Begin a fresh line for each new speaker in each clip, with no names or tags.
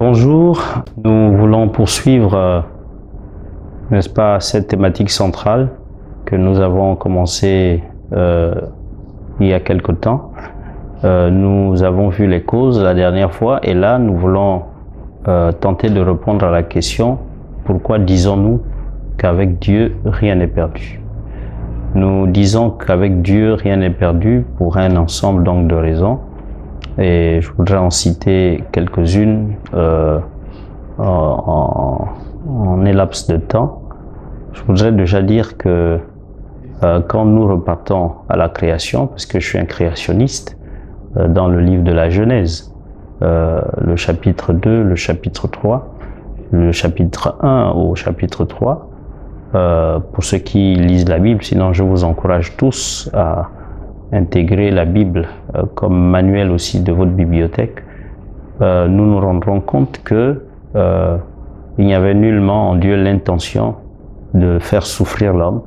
Bonjour, nous voulons poursuivre, n'est-ce pas, cette thématique centrale que nous avons commencé il y a quelque temps. Nous avons vu les causes la dernière fois et là nous voulons tenter de répondre à la question: pourquoi disons-nous qu'avec Dieu rien n'est perdu? Nous disons qu'avec Dieu rien n'est perdu pour un ensemble donc de raisons. Et je voudrais en citer quelques-unes en élaps de temps. Je voudrais déjà dire que quand nous repartons à la création, parce que je suis un créationniste, dans le livre de la Genèse, le chapitre 2, le chapitre 3, le chapitre 1 au chapitre 3, pour ceux qui lisent la Bible, sinon je vous encourage tous à intégrer la Bible comme manuel aussi de votre bibliothèque, nous nous rendrons compte que il n'y avait nullement en Dieu l'intention de faire souffrir l'homme.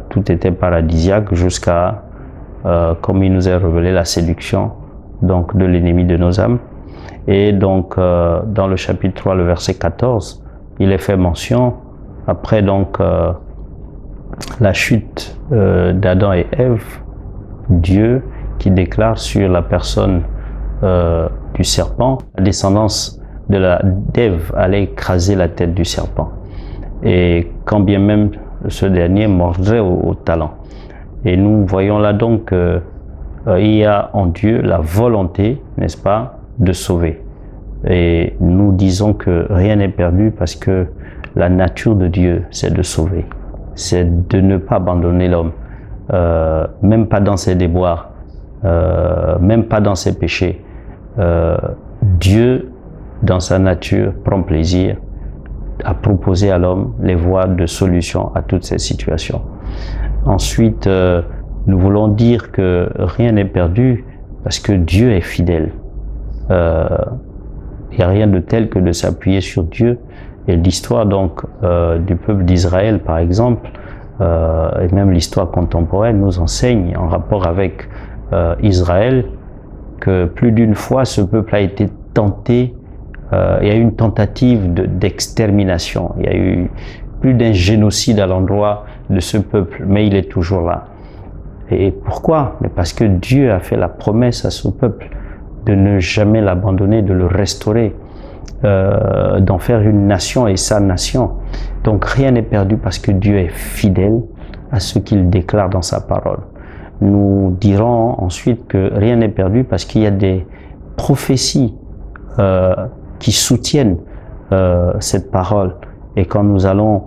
Tout était paradisiaque jusqu'à, comme il nous est révélé, la séduction donc de l'ennemi de nos âmes. Et donc dans le chapitre 3, le verset 14, il est fait mention, après donc la chute d'Adam et Ève, Dieu qui déclare sur la personne du serpent, la descendance d'Ève allait écraser la tête du serpent. Et quand bien même ce dernier mordrait au talon. Et nous voyons là donc il y a en Dieu la volonté, n'est-ce pas, de sauver. Et nous disons que rien n'est perdu parce que la nature de Dieu, c'est de sauver. C'est de ne pas abandonner l'homme. Même pas dans ses déboires, même pas dans ses péchés. Dieu, dans sa nature, prend plaisir à proposer à l'homme les voies de solution à toutes ces situations. Ensuite, nous voulons dire que rien n'est perdu parce que Dieu est fidèle. Il n'y a rien de tel que de s'appuyer sur Dieu. Et l'histoire donc du peuple d'Israël, par exemple, et même l'histoire contemporaine nous enseigne en rapport avec Israël que plus d'une fois ce peuple a été tenté, il y a eu une tentative d'extermination, il y a eu plus d'un génocide à l'endroit de ce peuple, mais il est toujours là. Et pourquoi? Mais parce que Dieu a fait la promesse à ce peuple de ne jamais l'abandonner, de le restaurer, d'en faire une nation et sa nation. Donc rien n'est perdu parce que Dieu est fidèle à ce qu'il déclare dans sa parole. Nous dirons ensuite que rien n'est perdu parce qu'il y a des prophéties qui soutiennent cette parole. Et quand nous allons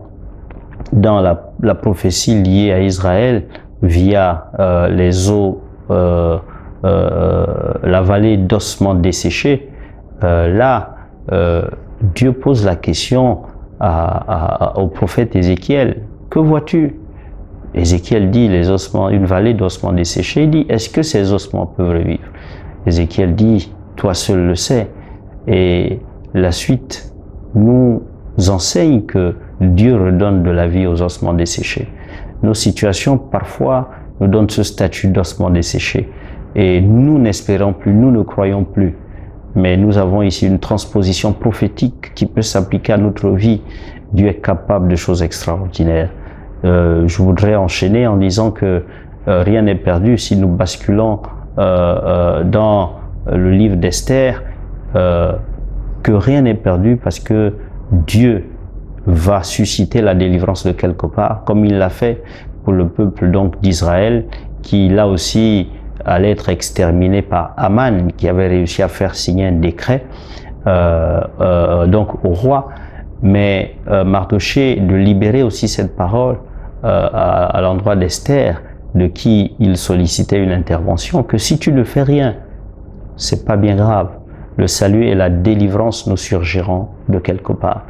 dans la prophétie liée à Israël via les eaux, la vallée d'ossements desséchés, là Dieu pose la question au prophète Ézéchiel: que vois-tu? Ézéchiel dit les ossements, une vallée d'ossements desséchés. Il dit: est-ce que ces ossements peuvent revivre? Ézéchiel dit: toi seul le sais. Et la suite nous enseigne que Dieu redonne de la vie aux ossements desséchés. Nos situations parfois nous donnent ce statut d'ossements desséchés et nous n'espérons plus, nous ne croyons plus. Mais nous avons ici une transposition prophétique qui peut s'appliquer à notre vie. Dieu est capable de choses extraordinaires. Je voudrais enchaîner en disant que rien n'est perdu si nous basculons dans le livre d'Esther, que rien n'est perdu parce que Dieu va susciter la délivrance de quelque part, comme il l'a fait pour le peuple donc d'Israël, qui là aussi allait être exterminé par Aman, qui avait réussi à faire signer un décret donc au roi, mais Mardochée de libérer aussi cette parole à l'endroit d'Esther, de qui il sollicitait une intervention, que si tu ne fais rien, c'est pas bien grave, le salut et la délivrance nous surgiront de quelque part.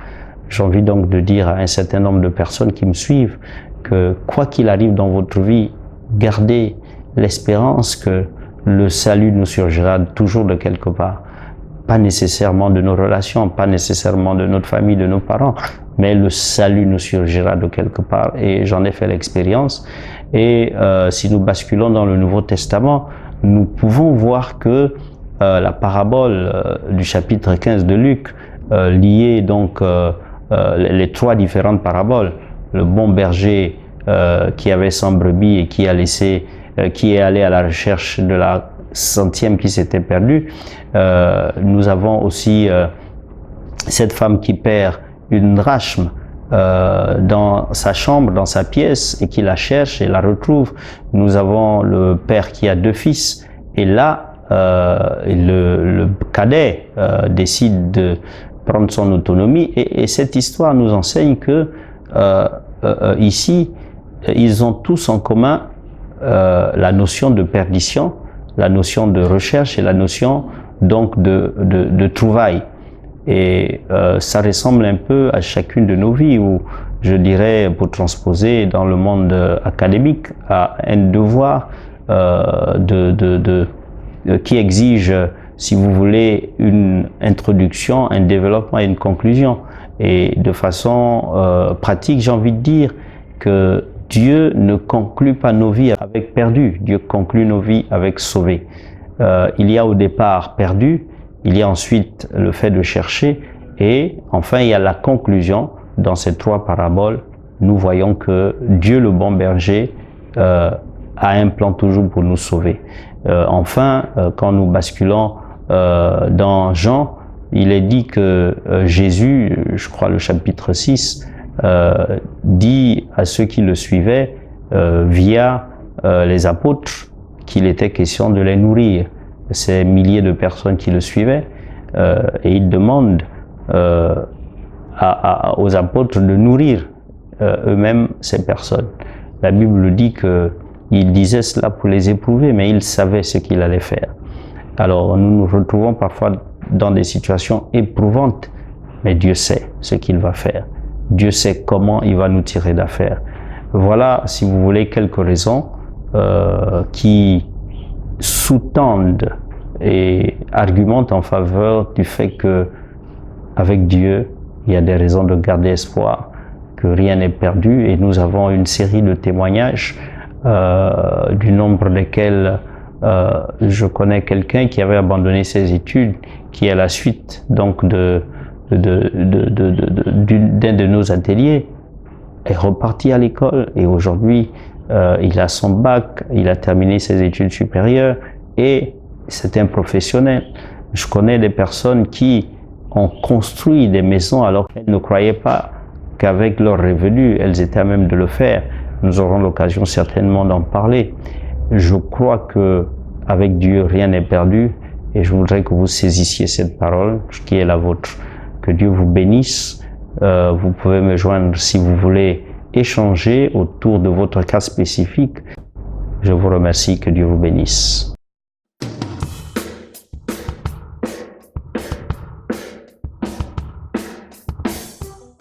J'ai envie donc de dire à un certain nombre de personnes qui me suivent que quoi qu'il arrive dans votre vie, gardez l'espérance que le salut nous surgira toujours de quelque part. Pas nécessairement de nos relations, pas nécessairement de notre famille, de nos parents, mais le salut nous surgira de quelque part. Et j'en ai fait l'expérience. Et si nous basculons dans le Nouveau Testament, nous pouvons voir que la parabole du chapitre 15 de Luc, liée donc les trois différentes paraboles. Le bon berger qui avait 100 brebis et qui est allé à la recherche de la 100e qui s'était perdue. Nous avons aussi cette femme qui perd une drachme dans sa chambre, dans sa pièce, et qui la cherche et la retrouve. Nous avons le père qui a 2 fils, et là, le cadet décide de prendre son autonomie, et cette histoire nous enseigne que ici, ils ont tous en commun la notion de perdition, la notion de recherche et la notion donc de trouvaille. Et ça ressemble un peu à chacune de nos vies, où je dirais, pour transposer dans le monde académique, à un devoir qui exige, si vous voulez, une introduction, un développement et une conclusion. Et de façon pratique, j'ai envie de dire que Dieu ne conclut pas nos vies avec perdu, Dieu conclut nos vies avec sauvé. Il y a au départ perdu, il y a ensuite le fait de chercher, et enfin il y a la conclusion. Dans ces 3 paraboles, nous voyons que Dieu le bon berger a un plan toujours pour nous sauver. Enfin, quand nous basculons dans Jean, il est dit que Jésus, je crois le chapitre 6, dit à ceux qui le suivaient via les apôtres qu'il était question de les nourrir. Ces milliers de personnes qui le suivaient, et il demande aux apôtres de nourrir eux-mêmes ces personnes. La Bible dit qu'il disait cela pour les éprouver, mais il savait ce qu'il allait faire. Alors nous nous retrouvons parfois dans des situations éprouvantes, mais Dieu sait ce qu'il va faire. Dieu sait comment il va nous tirer d'affaire. Voilà, si vous voulez, quelques raisons qui sous-tendent et argumentent en faveur du fait que avec Dieu, il y a des raisons de garder espoir, que rien n'est perdu, et nous avons une série de témoignages du nombre desquels je connais quelqu'un qui avait abandonné ses études, qui à la suite donc d'un de nos ateliers est reparti à l'école, et aujourd'hui il a son bac, il a terminé ses études supérieures et c'est un professionnel. Je connais des personnes qui ont construit des maisons alors qu'elles ne croyaient pas qu'avec leurs revenus, elles étaient à même de le faire. Nous aurons l'occasion certainement d'en parler. Je crois que avec Dieu, rien n'est perdu, et je voudrais que vous saisissiez cette parole qui est la vôtre. Que Dieu vous bénisse. Vous pouvez me joindre si vous voulez échanger autour de votre cas spécifique. Je vous remercie, que Dieu vous bénisse.